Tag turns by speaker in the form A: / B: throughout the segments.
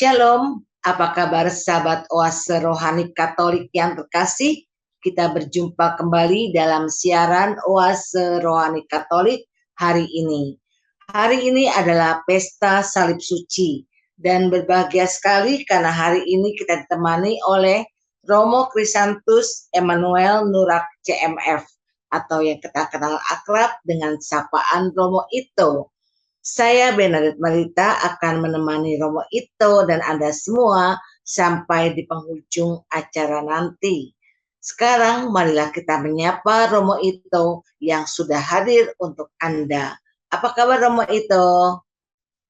A: Shalom, apa kabar sahabat Oase Rohani Katolik yang terkasih? Kita berjumpa kembali dalam siaran Oase Rohani Katolik hari ini. Hari ini adalah Pesta Salib Suci dan berbahagia sekali karena hari ini kita ditemani oleh Romo Krisantus Emmanuel Nurak CMF atau yang kita kenal akrab dengan sapaan Romo Ito. Saya Benedict Marita akan menemani Romo Ito dan Anda semua sampai di penghujung acara nanti. Sekarang marilah kita menyapa Romo Ito yang sudah hadir untuk Anda. Apa kabar Romo Ito?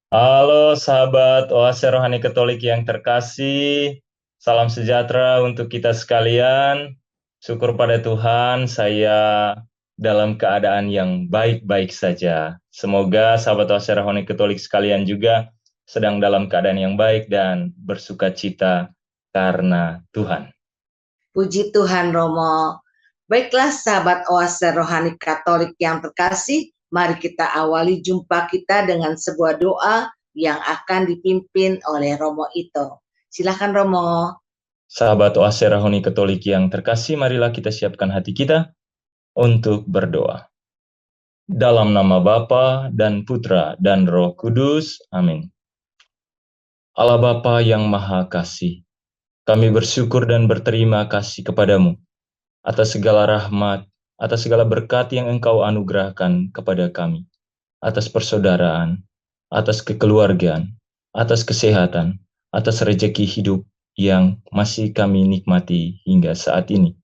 B: Halo sahabat Oase Rohani Katolik yang terkasih, salam sejahtera untuk kita sekalian. Syukur pada Tuhan, saya dalam keadaan yang baik-baik saja. Semoga sahabat Oase Rohani Katolik sekalian juga sedang dalam keadaan yang baik dan bersuka cita karena Tuhan.
A: Puji Tuhan Romo. Baiklah sahabat Oase Rohani Katolik yang terkasih, mari kita awali jumpa kita dengan sebuah doa yang akan dipimpin oleh Romo Ito. Silakan Romo.
B: Sahabat Oase Rohani Katolik yang terkasih, marilah kita siapkan hati kita untuk berdoa. Dalam nama Bapa dan Putra dan Roh Kudus. Amin. Allah Bapa yang Maha Kasih, kami bersyukur dan berterima kasih kepadamu atas segala rahmat, atas segala berkat yang Engkau anugerahkan kepada kami, atas persaudaraan, atas kekeluargaan, atas kesehatan, atas rezeki hidup yang masih kami nikmati hingga saat ini.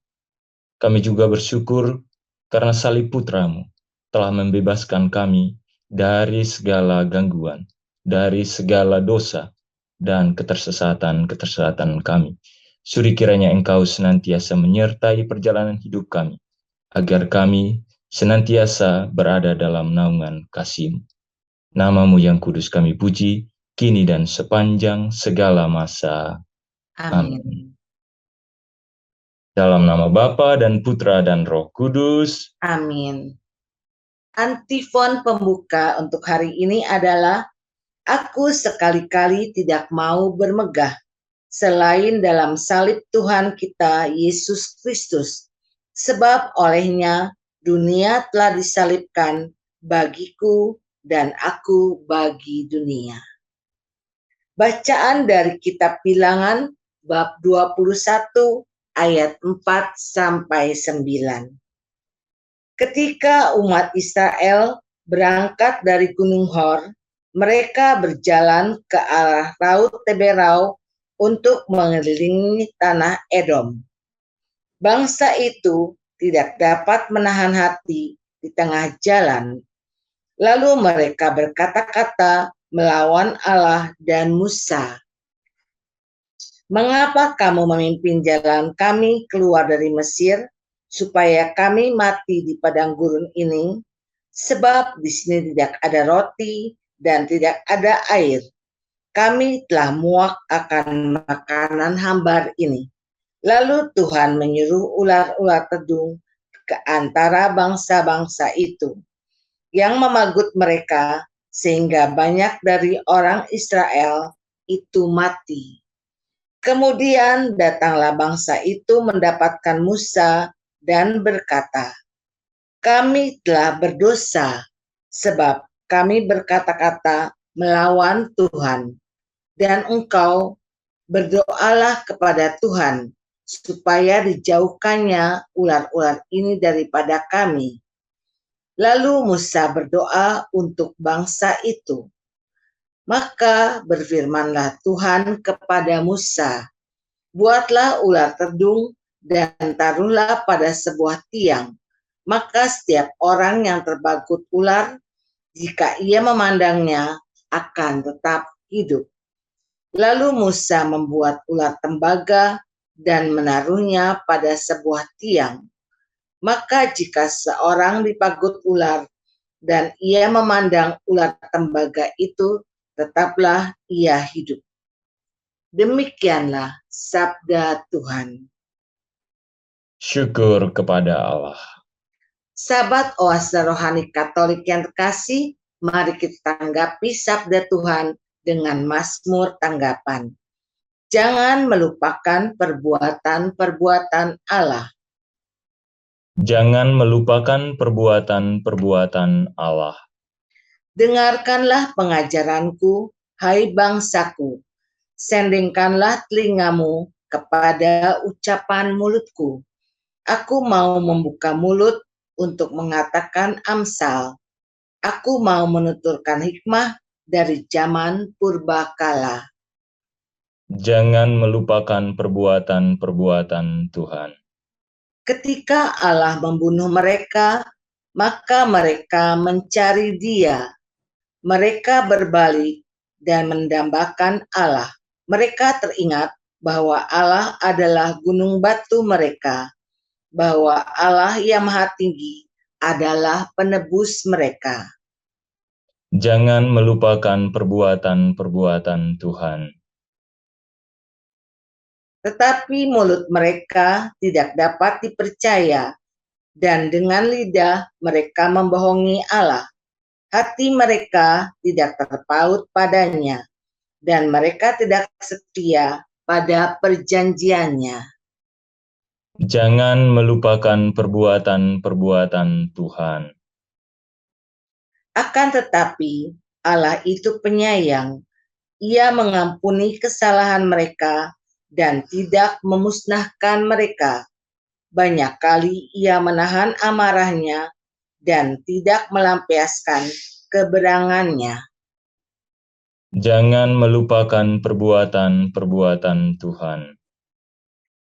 B: Kami juga bersyukur karena salib Putramu telah membebaskan kami dari segala gangguan, dari segala dosa dan ketersesatan kami. Suri kiranya Engkau senantiasa menyertai perjalanan hidup kami, agar kami senantiasa berada dalam naungan kasih-Mu. Nama-Mu yang kudus kami puji, kini dan sepanjang segala masa. Amin. Dalam nama Bapa dan Putra dan Roh Kudus.
A: Amin. Antifon pembuka untuk hari ini adalah aku sekali-kali tidak mau bermegah selain dalam salib Tuhan kita Yesus Kristus, sebab olehnya dunia telah disalibkan bagiku dan aku bagi dunia. Bacaan dari kitab Bilangan bab 21 ayat 4 sampai 9. Ketika umat Israel berangkat dari Gunung Hor, mereka berjalan ke arah Laut Teberau untuk mengelilingi tanah Edom. Bangsa itu tidak dapat menahan hati di tengah jalan. Lalu mereka berkata-kata melawan Allah dan Musa. Mengapa kamu memimpin jalan kami keluar dari Mesir, supaya kami mati di padang gurun ini? Sebab di sini tidak ada roti dan tidak ada air. Kami telah muak akan makanan hambar ini. Lalu Tuhan menyuruh ular-ular tedung ke antara bangsa-bangsa itu, yang memagut mereka, sehingga banyak dari orang Israel itu mati. Kemudian datanglah bangsa itu mendapatkan Musa dan berkata, kami telah berdosa, sebab kami berkata-kata melawan Tuhan. Dan engkau berdoalah kepada Tuhan, supaya dijauhkannya ular-ular ini daripada kami. Lalu Musa berdoa untuk bangsa itu. Maka berfirmanlah Tuhan kepada Musa, buatlah ular tedung dan taruhlah pada sebuah tiang. Maka setiap orang yang terbagut ular, jika ia memandangnya, akan tetap hidup. Lalu Musa membuat ular tembaga dan menaruhnya pada sebuah tiang. Maka jika seorang dipagut ular dan ia memandang ular tembaga itu, tetaplah ia hidup. Demikianlah sabda Tuhan.
B: Syukur kepada Allah.
A: Sahabat Oase Rohani Katolik yang terkasih, mari kita tanggapi sabda Tuhan dengan Mazmur tanggapan. Jangan melupakan perbuatan-perbuatan Allah.
B: Jangan melupakan perbuatan-perbuatan Allah.
A: Dengarkanlah pengajaranku, hai bangsaku. Sendingkanlah telingamu kepada ucapan mulutku. Aku mau membuka mulut untuk mengatakan amsal. Aku mau menuturkan hikmah dari zaman purbakala.
B: Jangan melupakan perbuatan-perbuatan Tuhan.
A: Ketika Allah membunuh mereka, maka mereka mencari Dia. Mereka berbalik dan mendambakan Allah. Mereka teringat bahwa Allah adalah gunung batu mereka, bahwa Allah yang Maha Tinggi adalah penebus mereka.
B: Jangan melupakan perbuatan-perbuatan Tuhan.
A: Tetapi mulut mereka tidak dapat dipercaya, dan dengan lidah mereka membohongi Allah. Hati mereka tidak terpaut padanya, dan mereka tidak setia pada perjanjiannya.
B: Jangan melupakan perbuatan-perbuatan Tuhan.
A: Akan tetapi Allah itu penyayang. Ia mengampuni kesalahan mereka dan tidak memusnahkan mereka. Banyak kali Ia menahan amarahnya dan tidak melampiaskan keberangannya.
B: Jangan melupakan perbuatan-perbuatan Tuhan.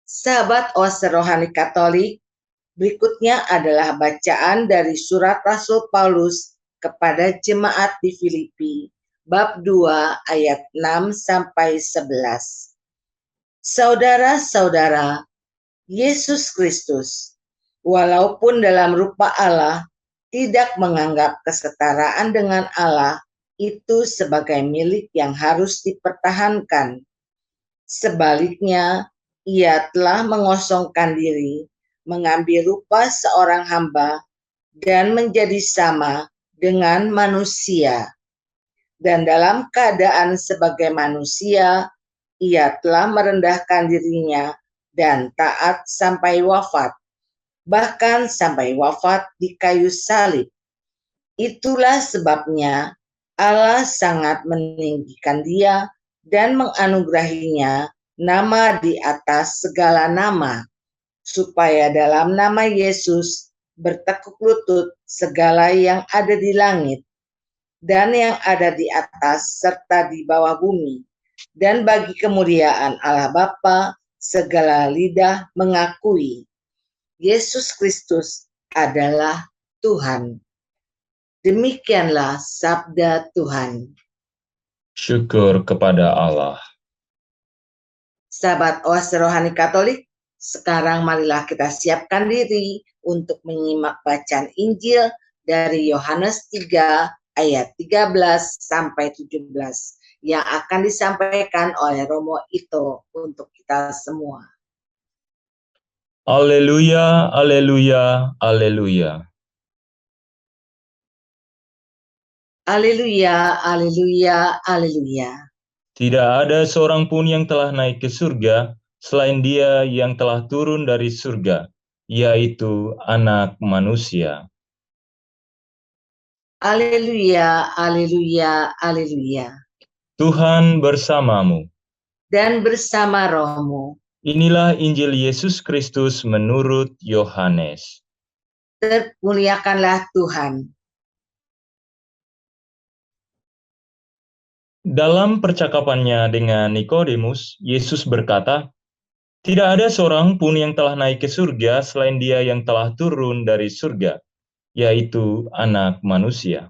A: Sahabat Oase Rohani Katolik, berikutnya adalah bacaan dari surat Rasul Paulus kepada jemaat di Filipi, bab 2 ayat 6 sampai 11. Saudara-saudara, Yesus Kristus, walaupun dalam rupa Allah, tidak menganggap kesetaraan dengan Allah itu sebagai milik yang harus dipertahankan. Sebaliknya, Ia telah mengosongkan diri, mengambil rupa seorang hamba, dan menjadi sama dengan manusia. Dan dalam keadaan sebagai manusia, Ia telah merendahkan dirinya dan taat sampai wafat, bahkan sampai wafat di kayu salib. Itulah sebabnya Allah sangat meninggikan Dia dan menganugerahinya nama di atas segala nama, supaya dalam nama Yesus bertekuk lutut segala yang ada di langit dan yang ada di atas serta di bawah bumi, dan bagi kemuliaan Allah Bapa segala lidah mengakui Yesus Kristus adalah Tuhan. Demikianlah sabda Tuhan.
B: Syukur kepada Allah.
A: Sahabat Oase Rohani Katolik, sekarang marilah kita siapkan diri untuk menyimak bacaan Injil dari Yohanes 3 ayat 13 sampai 17 yang akan disampaikan oleh Romo Ito untuk kita semua.
B: Haleluya, haleluya, haleluya.
A: Haleluya, haleluya, haleluya.
B: Tidak ada seorang pun yang telah naik ke surga selain Dia yang telah turun dari surga, yaitu Anak Manusia.
A: Haleluya, haleluya, haleluya.
B: Tuhan bersamamu.
A: Dan bersama rohmu.
B: Inilah Injil Yesus Kristus menurut Yohanes.
A: Termuliakanlah Tuhan.
B: Dalam percakapannya dengan Nikodemus, Yesus berkata, "Tidak ada seorang pun yang telah naik ke surga selain Dia yang telah turun dari surga, yaitu Anak Manusia.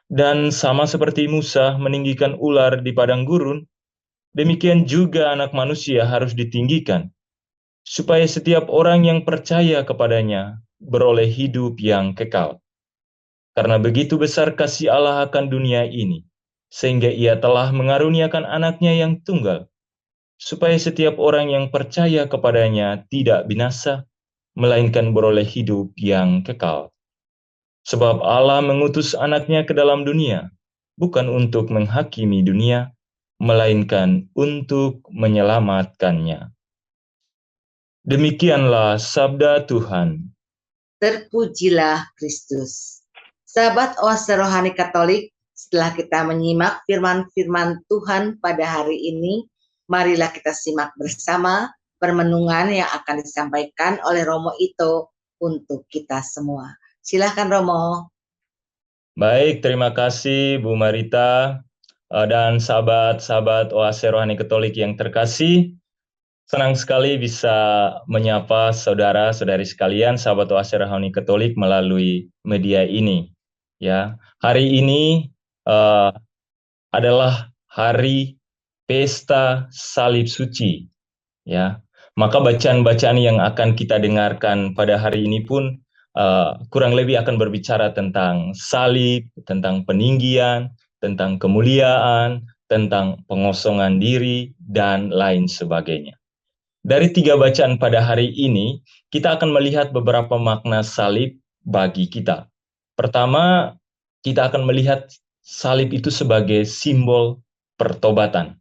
B: Dan sama seperti Musa meninggikan ular di padang gurun, demikian juga Anak Manusia harus ditinggikan, supaya setiap orang yang percaya kepadanya beroleh hidup yang kekal. Karena begitu besar kasih Allah akan dunia ini, sehingga Ia telah mengaruniakan Anaknya yang tunggal, supaya setiap orang yang percaya kepadanya tidak binasa, melainkan beroleh hidup yang kekal. Sebab Allah mengutus Anaknya ke dalam dunia, bukan untuk menghakimi dunia, melainkan untuk menyelamatkannya. Demikianlah sabda Tuhan.
A: Terpujilah Kristus. Sahabat Oase Rohani Katolik, setelah kita menyimak firman-firman Tuhan pada hari ini, marilah kita simak bersama permenungan yang akan disampaikan oleh Romo Ito untuk kita semua. Silakan Romo.
B: Baik, terima kasih Bu Marita dan sahabat-sahabat Oase Rohani Katolik yang terkasih. Senang sekali bisa menyapa saudara-saudari sekalian, sahabat Oase Rohani Katolik melalui media ini. Ya, hari ini adalah hari Pesta Salib Suci. Ya, maka bacaan-bacaan yang akan kita dengarkan pada hari ini pun kurang lebih akan berbicara tentang salib, tentang peninggian, tentang kemuliaan, tentang pengosongan diri, dan lain sebagainya. Dari 3 bacaan pada hari ini, kita akan melihat beberapa makna salib bagi kita. Pertama, kita akan melihat salib itu sebagai simbol pertobatan.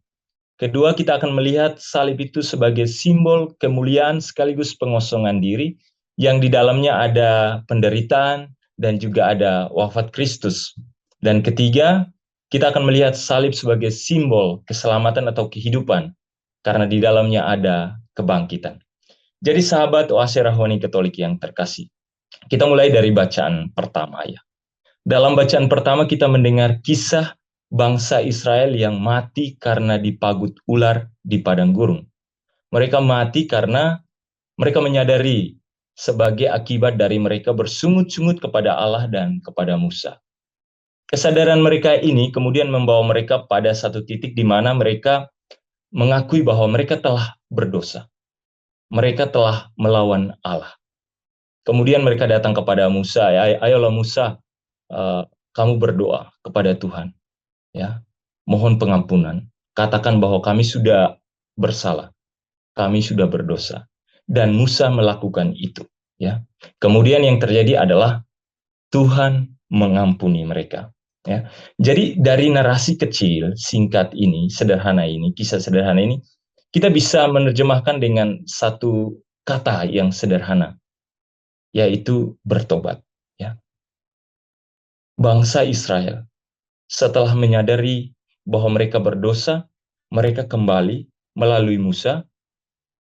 B: Kedua, kita akan melihat salib itu sebagai simbol kemuliaan sekaligus pengosongan diri, yang di dalamnya ada penderitaan dan juga ada wafat Kristus. Dan ketiga, kita akan melihat salib sebagai simbol keselamatan atau kehidupan, karena di dalamnya ada kebangkitan. Jadi sahabat Oase Rohani Katolik yang terkasih, kita mulai dari bacaan pertama ya. Dalam bacaan pertama kita mendengar kisah bangsa Israel yang mati karena dipagut ular di padang gurun. Mereka mati karena mereka menyadari sebagai akibat dari mereka bersungut-sungut kepada Allah dan kepada Musa. Kesadaran mereka ini kemudian membawa mereka pada satu titik di mana mereka mengakui bahwa mereka telah berdosa. Mereka telah melawan Allah. Kemudian mereka datang kepada Musa, ayolah Musa, kamu berdoa kepada Tuhan, ya, mohon pengampunan. Katakan bahwa kami sudah bersalah, kami sudah berdosa. Dan Musa melakukan itu, ya. Kemudian yang terjadi adalah Tuhan mengampuni mereka. Ya. Jadi dari narasi kecil, singkat ini, sederhana ini, kisah sederhana ini, kita bisa menerjemahkan dengan satu kata yang sederhana, yaitu bertobat. Ya. Bangsa Israel, setelah menyadari bahwa mereka berdosa, mereka kembali melalui Musa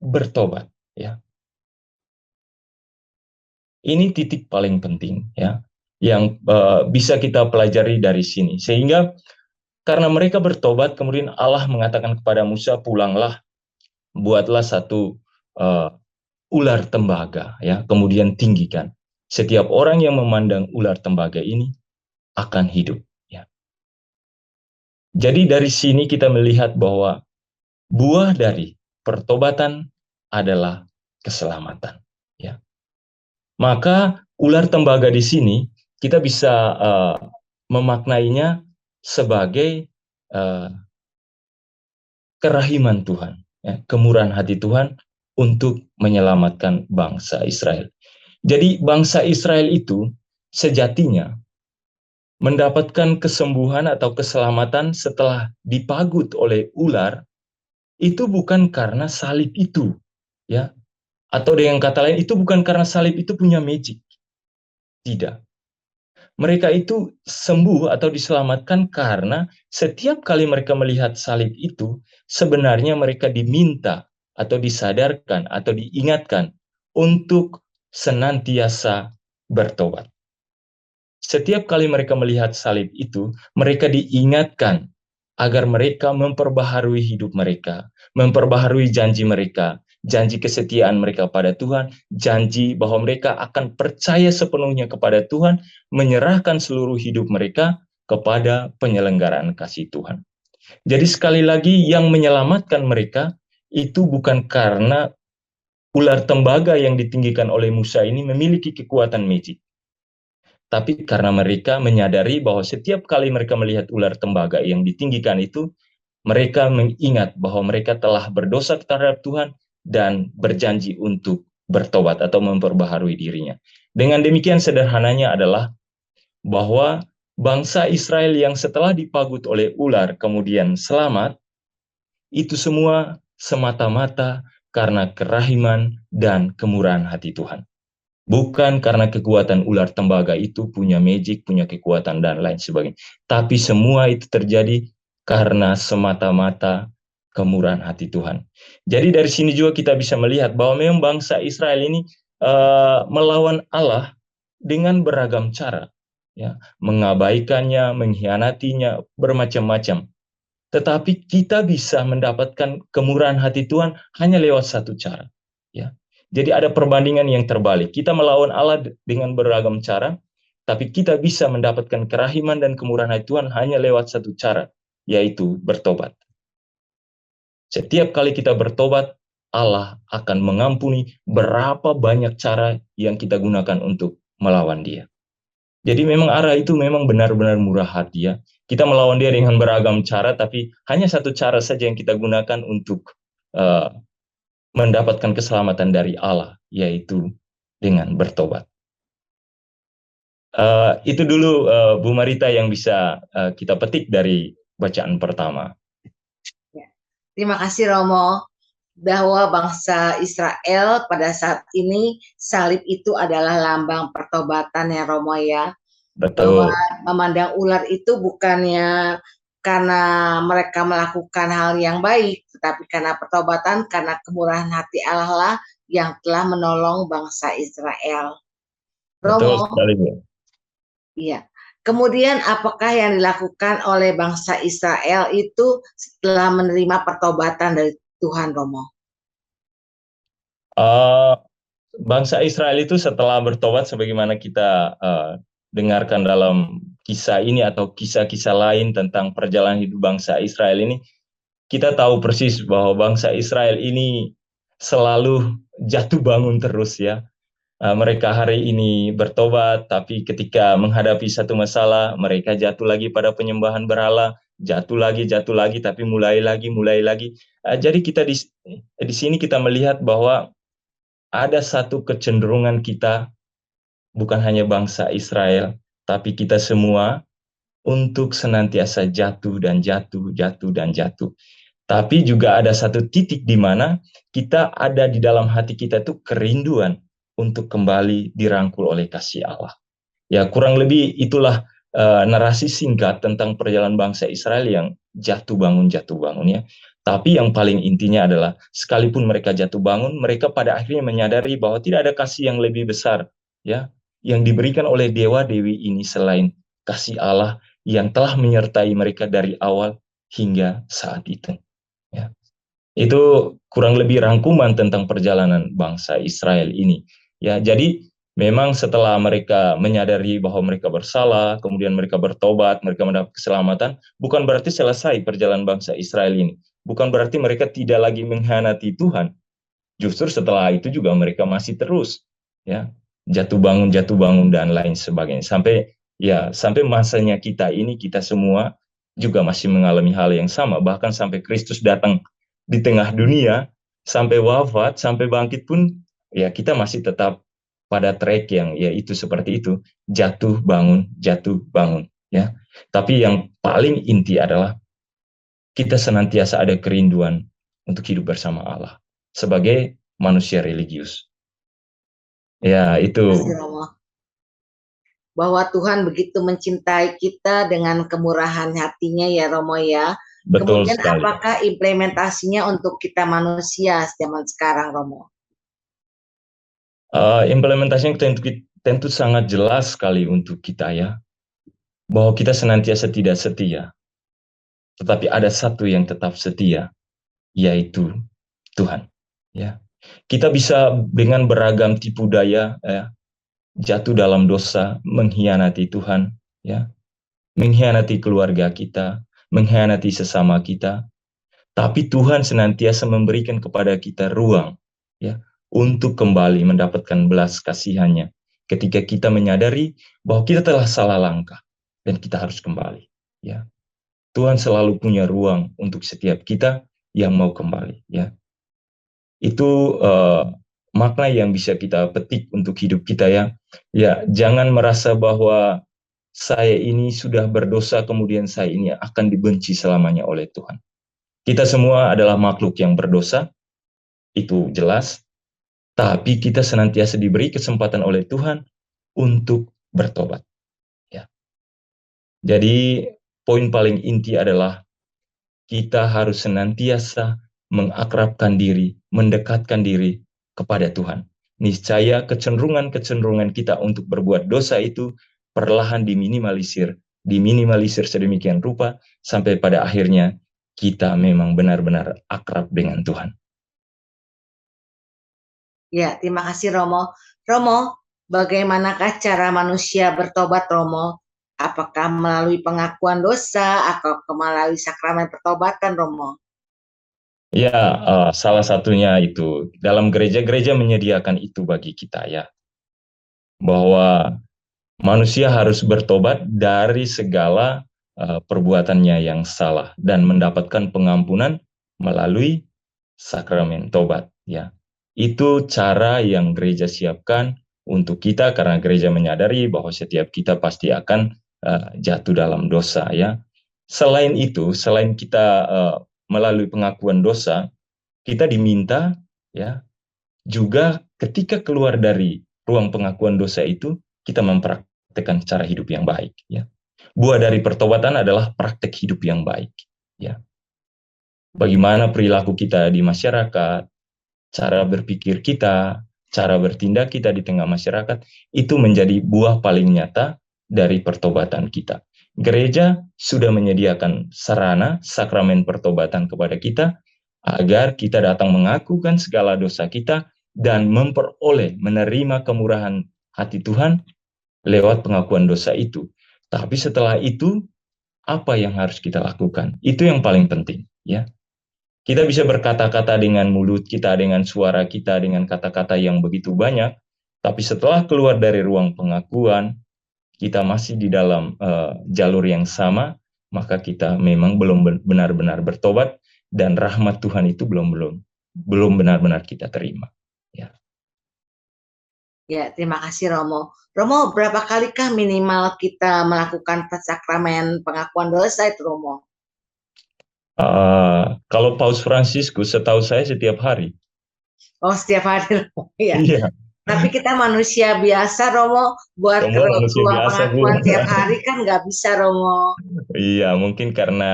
B: bertobat. Ya. Ini titik paling penting, ya, yang bisa kita pelajari dari sini. Sehingga karena mereka bertobat, kemudian Allah mengatakan kepada Musa, pulanglah, buatlah satu ular tembaga, ya, kemudian tinggikan. Setiap orang yang memandang ular tembaga ini akan hidup. Ya. Jadi dari sini kita melihat bahwa buah dari pertobatan adalah keselamatan. Ya. Maka ular tembaga di sini kita bisa memaknainya sebagai kerahiman Tuhan, ya, kemurahan hati Tuhan untuk menyelamatkan bangsa Israel. Jadi bangsa Israel itu sejatinya mendapatkan kesembuhan atau keselamatan setelah dipagut oleh ular, itu bukan karena salib itu, ya. Atau dengan kata lain, itu bukan karena salib itu punya magic. Tidak. Mereka itu sembuh atau diselamatkan karena setiap kali mereka melihat salib itu, sebenarnya mereka diminta atau disadarkan atau diingatkan untuk senantiasa bertobat. Setiap kali mereka melihat salib itu, mereka diingatkan agar mereka memperbaharui hidup mereka, memperbaharui janji mereka, janji kesetiaan mereka pada Tuhan, janji bahwa mereka akan percaya sepenuhnya kepada Tuhan, menyerahkan seluruh hidup mereka kepada penyelenggaraan kasih Tuhan. Jadi sekali lagi yang menyelamatkan mereka itu bukan karena ular tembaga yang ditinggikan oleh Musa ini memiliki kekuatan magic. Tapi karena mereka menyadari bahwa setiap kali mereka melihat ular tembaga yang ditinggikan itu, mereka mengingat bahwa mereka telah berdosa terhadap Tuhan dan berjanji untuk bertobat atau memperbaharui dirinya. Dengan demikian sederhananya adalah bahwa bangsa Israel yang setelah dipagut oleh ular kemudian selamat, Itu semua semata-mata karena kerahiman dan kemurahan hati Tuhan. Bukan karena kekuatan ular tembaga itu punya magic, punya kekuatan dan lain sebagainya. Tapi semua itu terjadi karena semata-mata kemurahan hati Tuhan. Jadi dari sini juga kita bisa melihat bahwa memang bangsa Israel ini melawan Allah dengan beragam cara, ya, mengabaikannya, mengkhianatinya, bermacam-macam. Tetapi kita bisa mendapatkan kemurahan hati Tuhan hanya lewat satu cara. Ya. Jadi ada perbandingan yang terbalik. Kita melawan Allah dengan beragam cara, tapi kita bisa mendapatkan kerahiman dan kemurahan hati Tuhan hanya lewat satu cara, yaitu bertobat. Setiap kali kita bertobat, Allah akan mengampuni berapa banyak cara yang kita gunakan untuk melawan Dia. Jadi memang arah itu memang benar-benar murah hati ya. Kita melawan dia dengan beragam cara, tapi hanya satu cara saja yang kita gunakan untuk mendapatkan keselamatan dari Allah, yaitu dengan bertobat. Itu dulu Bu Marita yang bisa kita petik dari bacaan pertama.
A: Ya. Terima kasih Romo, bahwa bangsa Israel pada saat ini salib itu adalah lambang pertobatan ya Romo ya.
B: Betul.
A: Bahwa memandang ular itu bukannya karena mereka melakukan hal yang baik, tetapi karena pertobatan, karena kemurahan hati Allah lah yang telah menolong bangsa Israel.
B: Betul
A: Romo,
B: sekali, Bu.
A: iya. Kemudian apakah yang dilakukan oleh bangsa Israel itu setelah menerima pertobatan dari Tuhan, Romo?
B: Bangsa Israel itu setelah bertobat, sebagaimana kita dengarkan dalam kisah ini atau kisah-kisah lain tentang perjalanan hidup bangsa Israel ini, kita tahu persis bahwa bangsa Israel ini selalu jatuh bangun terus ya. Mereka hari ini bertobat, tapi ketika menghadapi satu masalah, mereka jatuh lagi pada penyembahan berhala, jatuh lagi, tapi mulai lagi. Jadi kita di sini kita melihat bahwa ada satu kecenderungan kita, bukan hanya bangsa Israel, tapi kita semua, untuk senantiasa jatuh. Tapi juga ada satu titik di mana kita ada di dalam hati kita tuh kerinduan untuk kembali dirangkul oleh kasih Allah. Ya, kurang lebih itulah narasi singkat tentang perjalanan bangsa Israel yang jatuh bangun ya. Tapi yang paling intinya adalah sekalipun mereka jatuh bangun, mereka pada akhirnya menyadari bahwa tidak ada kasih yang lebih besar ya yang diberikan oleh dewa-dewi ini selain kasih Allah yang telah menyertai mereka dari awal hingga saat itu. Ya. Itu kurang lebih rangkuman tentang perjalanan bangsa Israel ini. Ya, jadi memang setelah mereka menyadari bahwa mereka bersalah, kemudian mereka bertobat, mereka mendapat keselamatan, bukan berarti selesai perjalanan bangsa Israel ini. Bukan berarti mereka tidak lagi mengkhianati Tuhan. Justru setelah itu juga mereka masih terus ya jatuh bangun dan lain sebagainya. Sampai masanya kita ini, kita semua juga masih mengalami hal yang sama, bahkan sampai Kristus datang di tengah dunia, sampai wafat, sampai bangkit pun ya kita masih tetap pada track yang ya itu seperti itu, jatuh bangun ya. Tapi yang paling inti adalah kita senantiasa ada kerinduan untuk hidup bersama Allah sebagai manusia religius. Ya, itu.
A: Bahwa Tuhan begitu mencintai kita dengan kemurahan hatinya ya Romo ya.
B: Betul
A: Kemudian
B: sekali.
A: Apakah implementasinya untuk kita manusia zaman sekarang, Romo?
B: Implementasinya tentu sangat jelas sekali untuk kita ya, bahwa kita senantiasa tidak setia, tetapi ada satu yang tetap setia, yaitu Tuhan. Ya, kita bisa dengan beragam tipu daya ya, jatuh dalam dosa, mengkhianati Tuhan, ya, mengkhianati keluarga kita, mengkhianati sesama kita. Tapi Tuhan senantiasa memberikan kepada kita ruang ya untuk kembali mendapatkan belas kasihannya ketika kita menyadari bahwa kita telah salah langkah dan kita harus kembali ya. Tuhan selalu punya ruang untuk setiap kita yang mau kembali ya. Itu makna yang bisa kita petik untuk hidup kita ya. Ya, jangan merasa bahwa saya ini sudah berdosa kemudian saya ini akan dibenci selamanya oleh Tuhan. Kita semua adalah makhluk yang berdosa, itu jelas, tapi kita senantiasa diberi kesempatan oleh Tuhan untuk bertobat. Ya. Jadi poin paling inti adalah kita harus senantiasa mengakrabkan diri, mendekatkan diri kepada Tuhan. Niscaya kecenderungan-kecenderungan kita untuk berbuat dosa itu perlahan diminimalisir sedemikian rupa, sampai pada akhirnya kita memang benar-benar akrab dengan Tuhan.
A: Ya, terima kasih Romo. Romo, bagaimanakah cara manusia bertobat, Romo? Apakah melalui pengakuan dosa atau melalui sakramen pertobatan, Romo?
B: Ya, salah satunya itu dalam gereja-gereja menyediakan itu bagi kita ya, bahwa manusia harus bertobat dari segala perbuatannya yang salah dan mendapatkan pengampunan melalui sakramen tobat ya. Itu cara yang gereja siapkan untuk kita, karena gereja menyadari bahwa setiap kita pasti akan jatuh dalam dosa ya. Selain itu, selain kita melalui pengakuan dosa, kita diminta ya juga ketika keluar dari ruang pengakuan dosa itu, kita mempraktekkan cara hidup yang baik ya. Buah dari pertobatan adalah praktek hidup yang baik ya. Bagaimana perilaku kita di masyarakat, cara berpikir kita, cara bertindak kita di tengah masyarakat, itu menjadi buah paling nyata dari pertobatan kita. Gereja sudah menyediakan sarana sakramen pertobatan kepada kita agar kita datang mengakukan segala dosa kita dan memperoleh menerima kemurahan hati Tuhan lewat pengakuan dosa itu. Tapi setelah itu, apa yang harus kita lakukan? Itu yang paling penting, ya. Kita bisa berkata-kata dengan mulut kita, dengan suara kita, dengan kata-kata yang begitu banyak, tapi setelah keluar dari ruang pengakuan, kita masih di dalam jalur yang sama, maka kita memang belum benar-benar bertobat, dan rahmat Tuhan itu belum benar-benar kita terima. Ya.
A: Ya, terima kasih Romo. Romo, berapa kalikah minimal kita melakukan sakramen pengakuan dosa itu, Romo?
B: Kalau Paus Fransiskus, setahu saya setiap hari.
A: Oh, setiap hari, ya.
B: Iya.
A: Tapi kita manusia biasa, Romo, buat
B: Semua manusia
A: ruang
B: biasa, Bu.
A: pengakuan tiap hari kan nggak bisa, Romo.
B: Iya, mungkin karena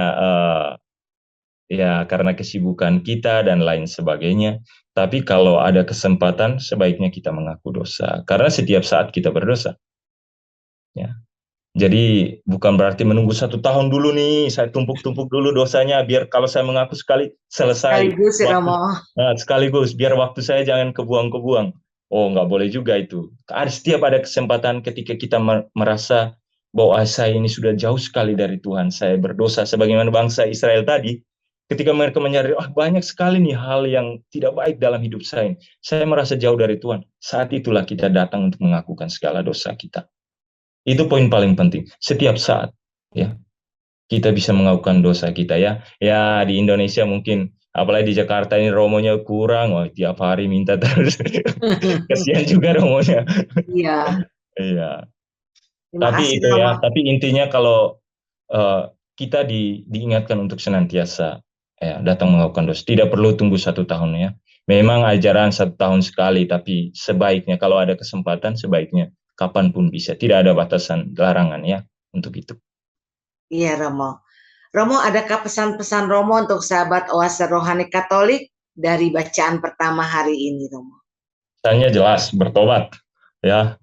B: kesibukan kita dan lain sebagainya. Tapi kalau ada kesempatan, sebaiknya kita mengaku dosa. Karena setiap saat kita berdosa. Ya. Jadi bukan berarti menunggu 1 tahun dulu nih, saya tumpuk-tumpuk dulu dosanya, biar kalau saya mengaku sekali, selesai.
A: Sekaligus, Romo.
B: Sekaligus, biar waktu saya jangan kebuang-kebuang. Oh, nggak boleh juga itu. Setiap ada kesempatan ketika kita merasa bahwa saya ini sudah jauh sekali dari Tuhan, saya berdosa, sebagaimana bangsa Israel tadi, ketika mereka menyadari, banyak sekali nih hal yang tidak baik dalam hidup saya merasa jauh dari Tuhan. Saat itulah kita datang untuk mengakukan segala dosa kita. Itu poin paling penting. Setiap saat, ya, kita bisa mengakukan dosa kita ya. Ya, di Indonesia mungkin, apalagi di Jakarta ini romonya kurang, tiap hari minta terus. Kasihan juga romonya.
A: Iya.
B: Iya.
A: Terima kasih, Romo.
B: Tapi intinya kalau kita diingatkan untuk senantiasa datang mengakukan dosa. Tidak perlu tunggu 1 tahun ya. Memang ajaran 1 tahun sekali, tapi sebaiknya kalau ada kesempatan, sebaiknya kapanpun bisa. Tidak ada batasan larangan ya untuk itu.
A: Iya, Romo. Romo, adakah pesan-pesan Romo untuk sahabat Oase Rohani Katolik dari bacaan pertama hari ini, Romo?
B: Pesannya jelas, bertobat. Ya,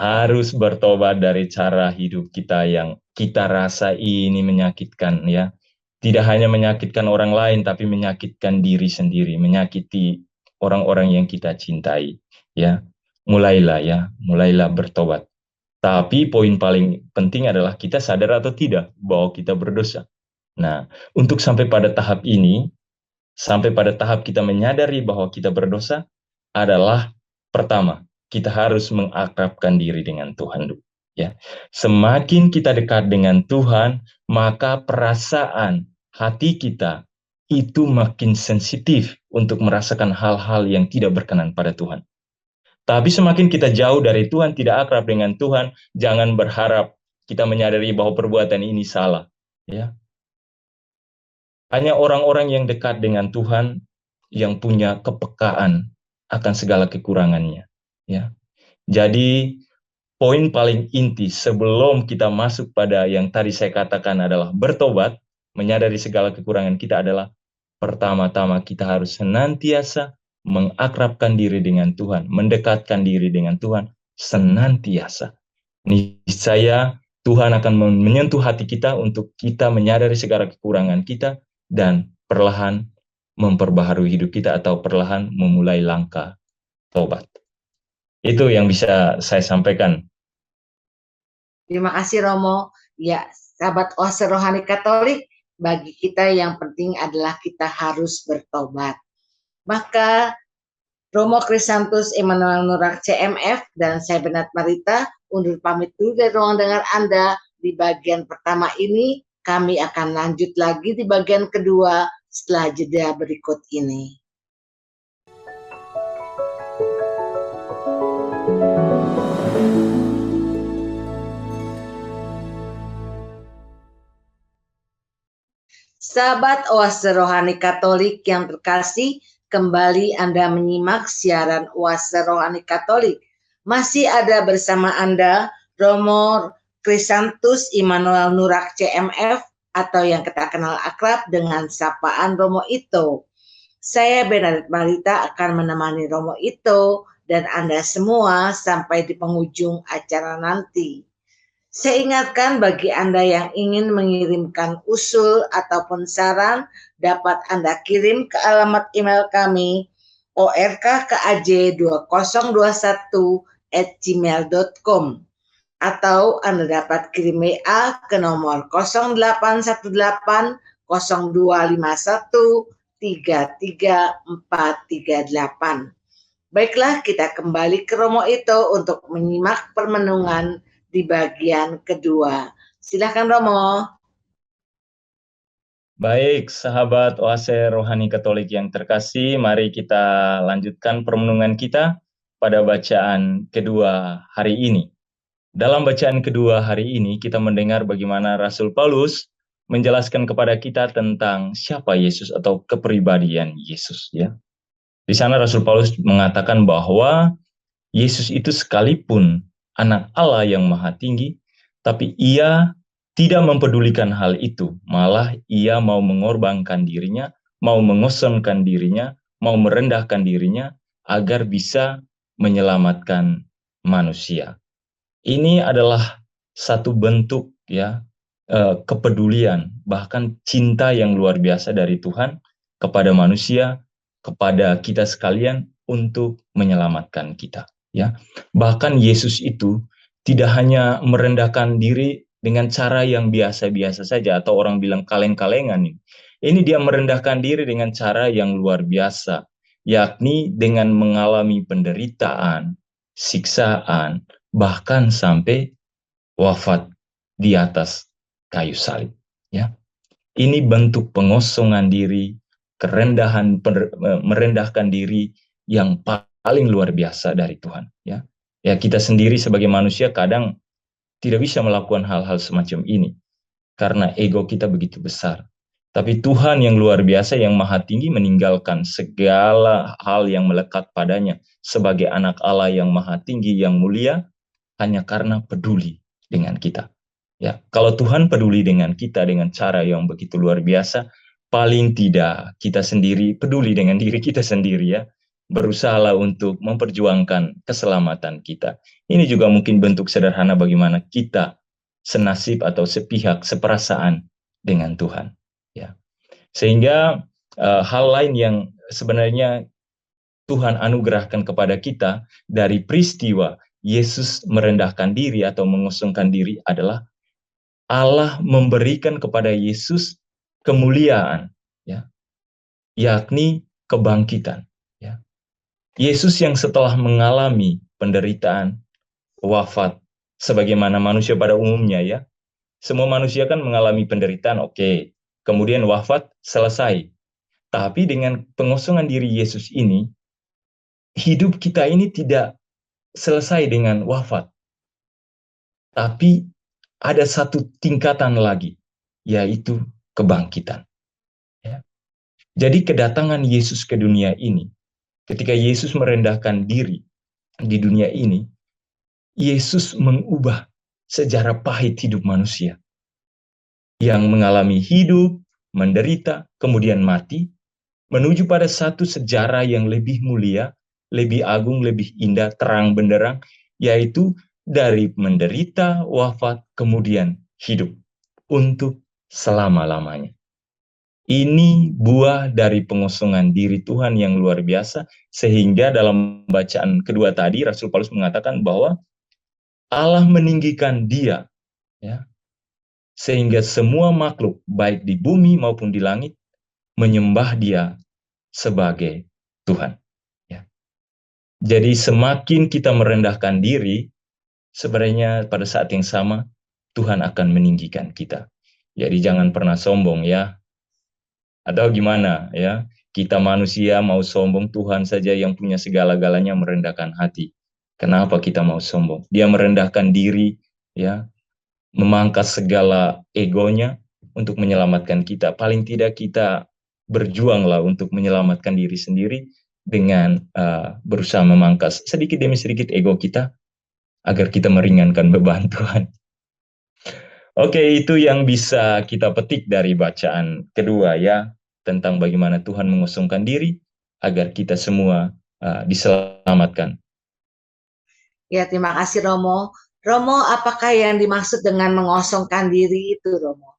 B: harus bertobat dari cara hidup kita yang kita rasa ini menyakitkan ya. Tidak hanya menyakitkan orang lain, tapi menyakitkan diri sendiri, menyakiti orang-orang yang kita cintai ya. Mulailah bertobat. Tapi poin paling penting adalah kita sadar atau tidak bahwa kita berdosa. Nah, untuk sampai pada tahap ini, sampai pada tahap kita menyadari bahwa kita berdosa, adalah pertama, kita harus mengakrabkan diri dengan Tuhan. Ya. Semakin kita dekat dengan Tuhan, maka perasaan hati kita itu makin sensitif untuk merasakan hal-hal yang tidak berkenan pada Tuhan. Tapi semakin kita jauh dari Tuhan, tidak akrab dengan Tuhan, jangan berharap kita menyadari bahwa perbuatan ini salah. Ya. Hanya orang-orang yang dekat dengan Tuhan yang punya kepekaan akan segala kekurangannya. Ya. Jadi poin paling inti sebelum kita masuk pada yang tadi saya katakan adalah bertobat, menyadari segala kekurangan kita adalah pertama-tama kita harus senantiasa mengakrabkan diri dengan Tuhan, mendekatkan diri dengan Tuhan senantiasa. Niscaya Tuhan akan menyentuh hati kita untuk kita menyadari segala kekurangan kita dan perlahan memperbaharui hidup kita atau perlahan memulai langkah tobat. Itu yang bisa saya sampaikan.
A: Terima kasih Romo. Ya, sahabat Oase Rohani Katolik, bagi kita yang penting adalah kita harus bertobat. Maka Romo Krisantus Immanuel Nurak CMF dan saya Benat Marita undur pamit dulu dari ruang dengar Anda di bagian pertama ini. Kami akan lanjut lagi di bagian kedua setelah jeda berikut ini. Sahabat Oase Rohani Katolik yang terkasih, kembali Anda menyimak siaran Oase Rohani Katolik. Masih ada bersama Anda Romo Krisantus Immanuel Nurak CMF atau yang kita kenal akrab dengan sapaan Romo Ito. Saya Bernadette Marita akan menemani Romo Ito dan Anda semua sampai di penghujung acara nanti. Saya ingatkan bagi Anda yang ingin mengirimkan usul ataupun saran, dapat Anda kirim ke alamat email kami orkkaaj2021@gmail.com atau Anda dapat kirim WA ke nomor 0818 0251 33438. Baiklah, kita kembali ke Romo Ito untuk menyimak permenungan di bagian kedua. Silakan Romo.
B: Baik, sahabat Oase Rohani Katolik yang terkasih, mari kita lanjutkan permenungan kita pada bacaan kedua hari ini. Dalam bacaan kedua hari ini, kita mendengar bagaimana Rasul Paulus menjelaskan kepada kita tentang siapa Yesus atau kepribadian Yesus. Ya. Di sana Rasul Paulus mengatakan bahwa Yesus itu sekalipun anak Allah yang maha tinggi, tapi ia tidak mempedulikan hal itu. Malah ia mau mengorbankan dirinya, mau mengosongkan dirinya, mau merendahkan dirinya agar bisa menyelamatkan manusia. Ini adalah satu bentuk ya kepedulian, bahkan cinta yang luar biasa dari Tuhan kepada manusia, kepada kita sekalian untuk menyelamatkan kita. Ya, bahkan Yesus itu tidak hanya merendahkan diri dengan cara yang biasa-biasa saja atau orang bilang kaleng-kalengan ini. Ini dia merendahkan diri dengan cara yang luar biasa, yakni dengan mengalami penderitaan, siksaan, bahkan sampai wafat di atas kayu salib. Ya, ini bentuk pengosongan diri, kerendahan, merendahkan diri yang paling luar biasa dari Tuhan. Ya, ya kita sendiri sebagai manusia kadang tidak bisa melakukan hal-hal semacam ini karena ego kita begitu besar. Tapi Tuhan yang luar biasa, yang maha tinggi, meninggalkan segala hal yang melekat padanya sebagai anak Allah yang maha tinggi, yang mulia, hanya karena peduli dengan kita. Ya, kalau Tuhan peduli dengan kita dengan cara yang begitu luar biasa, paling tidak kita sendiri peduli dengan diri kita sendiri ya. Berusahalah untuk memperjuangkan keselamatan kita. Ini juga mungkin bentuk sederhana bagaimana kita senasib atau sepihak, seperasaan dengan Tuhan. Ya. Sehingga hal lain yang sebenarnya Tuhan anugerahkan kepada kita dari peristiwa Yesus merendahkan diri atau mengosongkan diri adalah Allah memberikan kepada Yesus kemuliaan, ya, yakni kebangkitan. Ya. Yesus yang setelah mengalami penderitaan, wafat, sebagaimana manusia pada umumnya, ya, semua manusia kan mengalami penderitaan, oke, kemudian wafat, selesai. Tapi dengan pengosongan diri Yesus ini, hidup kita ini tidak selesai dengan wafat. Tapi ada satu tingkatan lagi, yaitu kebangkitan. Jadi kedatangan Yesus ke dunia ini, ketika Yesus merendahkan diri di dunia ini, Yesus mengubah sejarah pahit hidup manusia yang mengalami hidup, menderita, kemudian mati, menuju pada satu sejarah yang lebih mulia, lebih agung, lebih indah, terang benderang, yaitu dari menderita, wafat, kemudian hidup untuk selama-lamanya. Ini buah dari pengosongan diri Tuhan yang luar biasa, sehingga dalam bacaan kedua tadi, Rasul Paulus mengatakan bahwa Allah meninggikan dia, ya, sehingga semua makhluk, baik di bumi maupun di langit, menyembah dia sebagai Tuhan. Ya. Jadi semakin kita merendahkan diri, sebenarnya pada saat yang sama, Tuhan akan meninggikan kita. Jadi jangan pernah sombong ya. Atau gimana ya? Kita manusia mau sombong, Tuhan saja yang punya segala-galanya merendahkan hati. Kenapa kita mau sombong? Dia merendahkan diri, ya, memangkas segala egonya untuk menyelamatkan kita. Paling tidak kita berjuanglah untuk menyelamatkan diri sendiri dengan berusaha memangkas sedikit demi sedikit ego kita agar kita meringankan beban Tuhan. Oke, itu yang bisa kita petik dari bacaan kedua ya, tentang bagaimana Tuhan mengosongkan diri agar kita semua diselamatkan.
A: Ya, terima kasih Romo. Romo, apakah yang dimaksud dengan mengosongkan diri itu, Romo?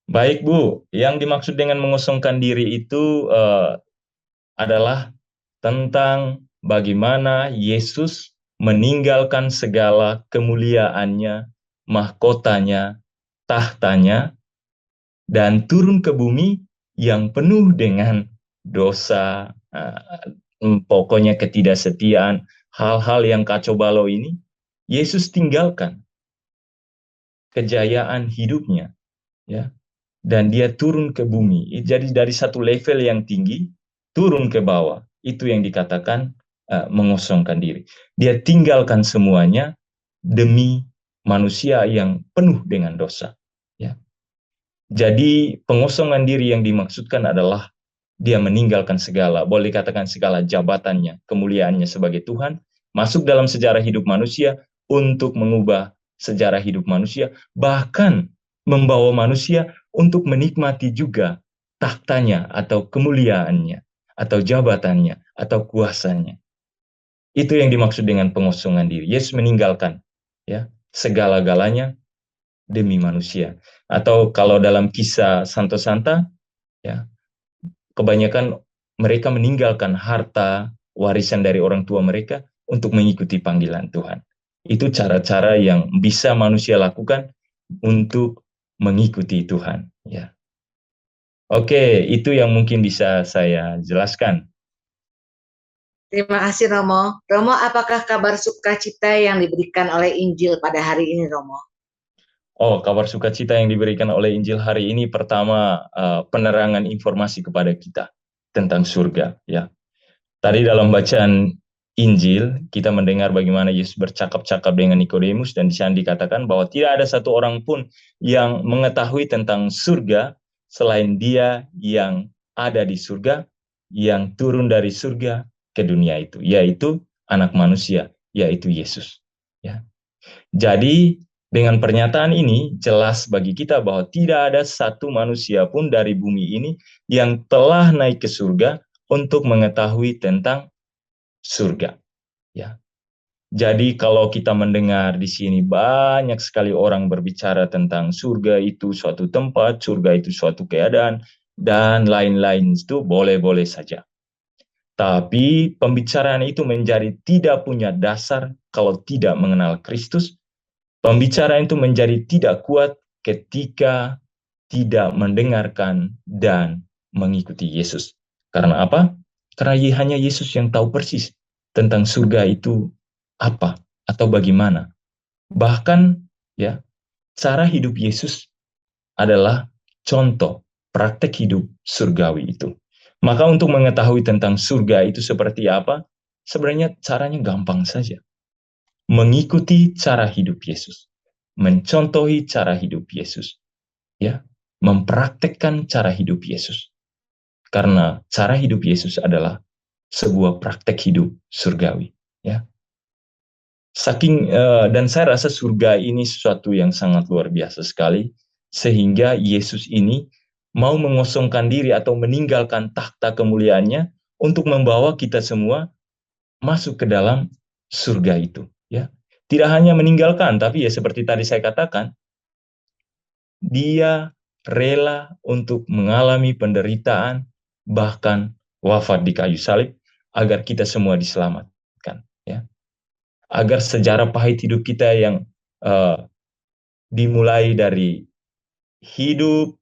B: Baik Bu, yang dimaksud dengan mengosongkan diri itu adalah tentang bagaimana Yesus meninggalkan segala kemuliaannya, mahkotanya, tahtanya, dan turun ke bumi yang penuh dengan dosa, pokoknya ketidaksetiaan, hal-hal yang kacau balau ini, Yesus tinggalkan kejayaan hidupnya, ya, dan dia turun ke bumi. Jadi dari satu level yang tinggi turun ke bawah, itu yang dikatakan mengosongkan diri. Dia tinggalkan semuanya demi manusia yang penuh dengan dosa. Ya. Jadi pengosongan diri yang dimaksudkan adalah dia meninggalkan segala, boleh dikatakan segala jabatannya, kemuliaannya sebagai Tuhan, masuk dalam sejarah hidup manusia untuk mengubah sejarah hidup manusia, bahkan membawa manusia untuk menikmati juga tahtanya atau kemuliaannya, atau jabatannya, atau kuasanya. Itu yang dimaksud dengan pengosongan diri. Yesus meninggalkan ya segala-galanya demi manusia. Atau kalau dalam kisah Santo Santa, ya, kebanyakan mereka meninggalkan harta warisan dari orang tua mereka untuk mengikuti panggilan Tuhan. Itu cara-cara yang bisa manusia lakukan untuk mengikuti Tuhan. Ya. Oke, itu yang mungkin bisa saya jelaskan.
A: Terima kasih Romo. Romo, apakah kabar sukacita yang diberikan oleh Injil pada hari ini, Romo?
B: Oh, kabar sukacita yang diberikan oleh Injil hari ini pertama penerangan informasi kepada kita tentang surga. Ya, tadi dalam bacaan Injil kita mendengar bagaimana Yesus bercakap-cakap dengan Nikodemus dan di sana dikatakan bahwa tidak ada satu orang pun yang mengetahui tentang surga selain Dia yang ada di surga, yang turun dari surga ke dunia itu, yaitu Anak Manusia, yaitu Yesus. Ya. Jadi dengan pernyataan ini jelas bagi kita bahwa tidak ada satu manusia pun dari bumi ini yang telah naik ke surga untuk mengetahui tentang surga. Ya. Jadi kalau kita mendengar di sini banyak sekali orang berbicara tentang surga itu suatu tempat, surga itu suatu keadaan, dan lain-lain itu boleh-boleh saja. Tapi pembicaraan itu menjadi tidak punya dasar kalau tidak mengenal Kristus. Pembicaraan itu menjadi tidak kuat ketika tidak mendengarkan dan mengikuti Yesus. Karena apa? Karena hanya Yesus yang tahu persis tentang surga itu apa atau bagaimana. Bahkan ya, cara hidup Yesus adalah contoh praktek hidup surgawi itu. Maka untuk mengetahui tentang surga itu seperti apa, sebenarnya caranya gampang saja. Mengikuti cara hidup Yesus, mencontohi cara hidup Yesus, ya, mempraktekkan cara hidup Yesus. Karena cara hidup Yesus adalah sebuah praktek hidup surgawi, ya. Dan saya rasa surga ini sesuatu yang sangat luar biasa sekali, sehingga Yesus ini mau mengosongkan diri atau meninggalkan takhta kemuliaannya untuk membawa kita semua masuk ke dalam surga itu, ya. Tidak hanya meninggalkan, tapi ya seperti tadi saya katakan, dia rela untuk mengalami penderitaan, bahkan wafat di kayu salib, agar kita semua diselamatkan, ya. Agar sejarah pahit hidup kita yang dimulai dari hidup,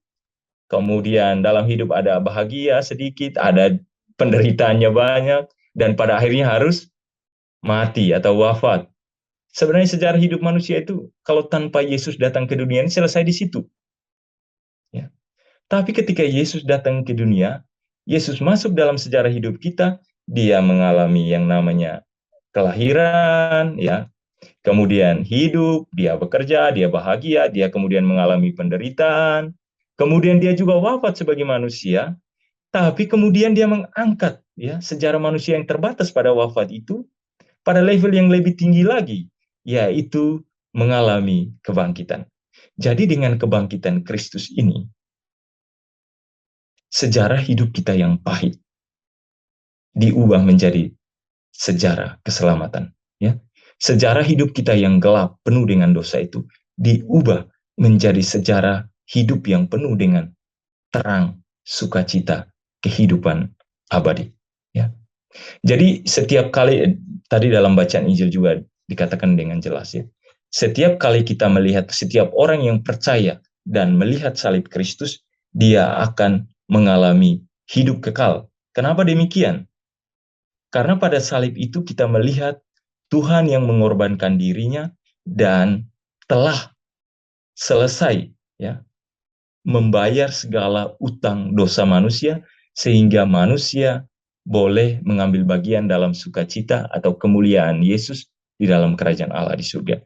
B: kemudian dalam hidup ada bahagia sedikit, ada penderitaannya banyak, dan pada akhirnya harus mati atau wafat. Sebenarnya sejarah hidup manusia itu kalau tanpa Yesus datang ke dunia ini selesai di situ. Ya. Tapi ketika Yesus datang ke dunia, Yesus masuk dalam sejarah hidup kita, dia mengalami yang namanya kelahiran, ya. Kemudian hidup, dia bekerja, dia bahagia, dia kemudian mengalami penderitaan. Kemudian dia juga wafat sebagai manusia, tapi kemudian dia mengangkat, ya, sejarah manusia yang terbatas pada wafat itu pada level yang lebih tinggi lagi, yaitu mengalami kebangkitan. Jadi dengan kebangkitan Kristus ini, sejarah hidup kita yang pahit diubah menjadi sejarah keselamatan, ya. Sejarah hidup kita yang gelap penuh dengan dosa itu diubah menjadi sejarah hidup yang penuh dengan terang, sukacita, kehidupan abadi, ya. Jadi setiap kali, tadi dalam bacaan Injil juga dikatakan dengan jelas, ya. Setiap kali kita melihat, setiap orang yang percaya dan melihat salib Kristus, dia akan mengalami hidup kekal. Kenapa demikian? Karena pada salib itu kita melihat Tuhan yang mengorbankan dirinya dan telah selesai, ya, membayar segala utang dosa manusia, sehingga manusia boleh mengambil bagian dalam sukacita atau kemuliaan Yesus di dalam kerajaan Allah di surga.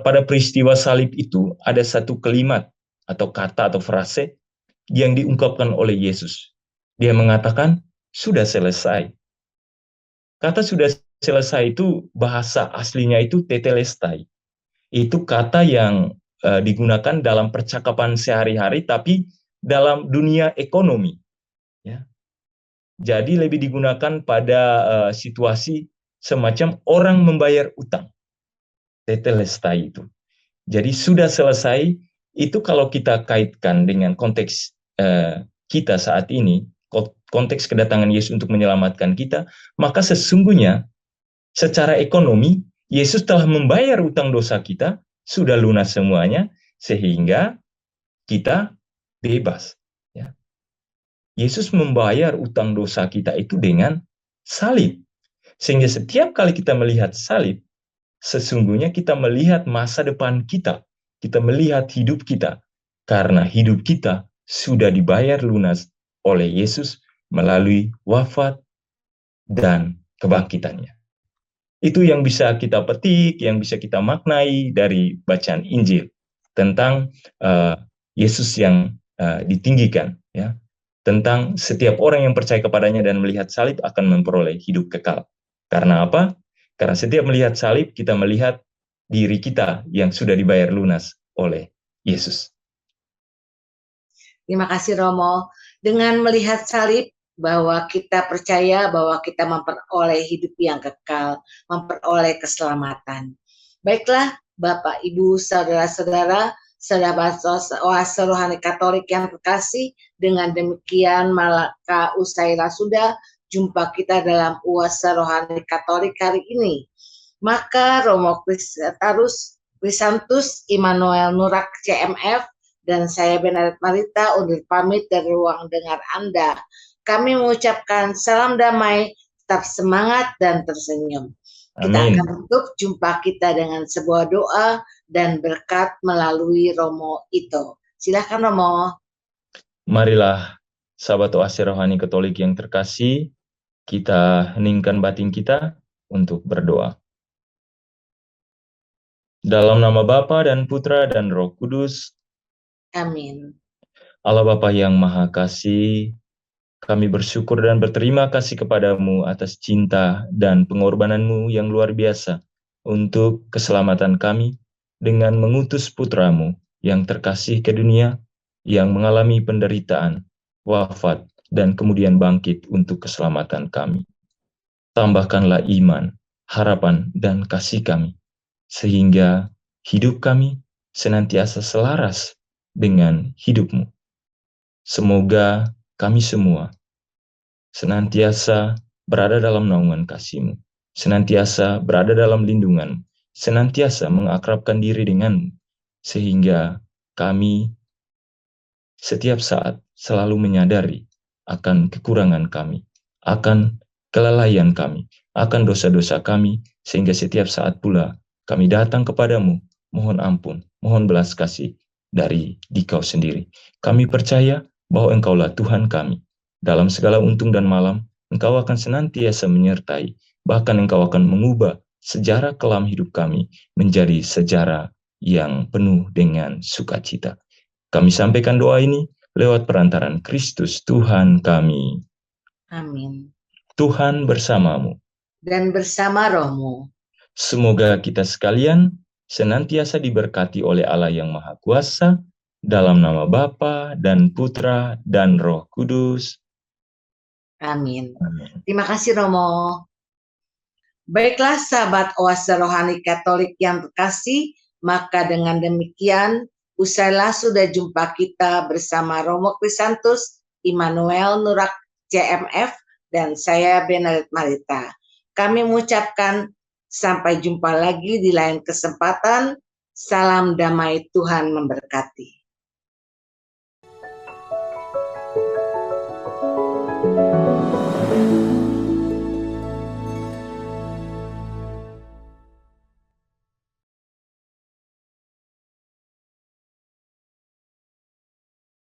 B: Pada peristiwa salib itu ada satu kalimat atau kata atau frase yang diungkapkan oleh Yesus. Dia mengatakan, sudah selesai. Kata sudah selesai itu bahasa aslinya itu tetelestai. Itu kata yang digunakan dalam percakapan sehari-hari, tapi dalam dunia ekonomi, ya. Jadi lebih digunakan pada situasi semacam orang membayar utang. Tetelestai itu. Jadi sudah selesai, itu kalau kita kaitkan dengan konteks kita saat ini, konteks kedatangan Yesus untuk menyelamatkan kita, maka sesungguhnya secara ekonomi, Yesus telah membayar utang dosa kita, sudah lunas semuanya, sehingga kita bebas. Ya. Yesus membayar utang dosa kita itu dengan salib. Sehingga setiap kali kita melihat salib, sesungguhnya kita melihat masa depan kita. Kita melihat hidup kita. Karena hidup kita sudah dibayar lunas oleh Yesus melalui wafat dan kebangkitannya. Itu yang bisa kita petik, yang bisa kita maknai dari bacaan Injil tentang Yesus yang ditinggikan, ya. Tentang setiap orang yang percaya kepadanya dan melihat salib akan memperoleh hidup kekal. Karena apa? Karena setiap melihat salib, kita melihat diri kita yang sudah dibayar lunas oleh Yesus.
A: Terima kasih Romo. Dengan melihat salib, bahwa kita percaya bahwa kita memperoleh hidup yang kekal, memperoleh keselamatan. Baiklah, Bapak, Ibu, saudara-saudara, sahabat Oase Rohani Katolik yang terkasih, dengan demikian maka usailah sudah jumpa kita dalam Oase Rohani Katolik hari ini. Maka Romo Krisantus Immanuel Nurak CMF dan saya Benaret Marita undur pamit dari ruang dengar Anda. Kami mengucapkan salam damai, tetap semangat dan tersenyum. Kita akan tutup jumpa kita dengan sebuah doa dan berkat melalui Romo Ito. Silakan Romo.
B: Marilah sahabat Oase Rohani Katolik yang terkasih, kita heningkan batin kita untuk berdoa. Dalam nama Bapa dan Putra dan Roh Kudus.
A: Amin.
B: Allah Bapa yang Maha Kasih, Kami bersyukur dan berterima kasih kepadamu atas cinta dan pengorbananmu yang luar biasa untuk keselamatan kami dengan mengutus putramu yang terkasih ke dunia, yang mengalami penderitaan, wafat, dan kemudian bangkit untuk keselamatan kami. Tambahkanlah iman, harapan, dan kasih kami, sehingga hidup kami senantiasa selaras dengan hidup-Mu. Semoga kami semua senantiasa berada dalam naungan kasih-Mu, senantiasa berada dalam lindungan, senantiasa mengakrabkan diri dengan-Mu, sehingga kami setiap saat selalu menyadari akan kekurangan kami, akan kelalaian kami, akan dosa-dosa kami, sehingga setiap saat pula kami datang kepadamu, mohon ampun, mohon belas kasih dari Dikau sendiri. Kami percaya bahwa Engkaulah Tuhan kami. Dalam segala untung dan malam, Engkau akan senantiasa menyertai, bahkan Engkau akan mengubah sejarah kelam hidup kami menjadi sejarah yang penuh dengan sukacita. Kami sampaikan doa ini lewat perantaran Kristus Tuhan kami.
A: Amin.
B: Tuhan bersamamu.
A: Dan bersama rohmu.
B: Semoga kita sekalian senantiasa diberkati oleh Allah yang Maha Kuasa, dalam nama Bapa dan Putra dan Roh Kudus.
A: Amin.
B: Amin.
A: Terima kasih Romo. Baiklah sahabat Oase Rohani Katolik yang terkasih, maka dengan demikian usailah sudah jumpa kita bersama Romo Krisantus, Immanuel Nurak CMF, dan saya Benelit Marita. Kami mengucapkan sampai jumpa lagi di lain kesempatan. Salam damai, Tuhan memberkati.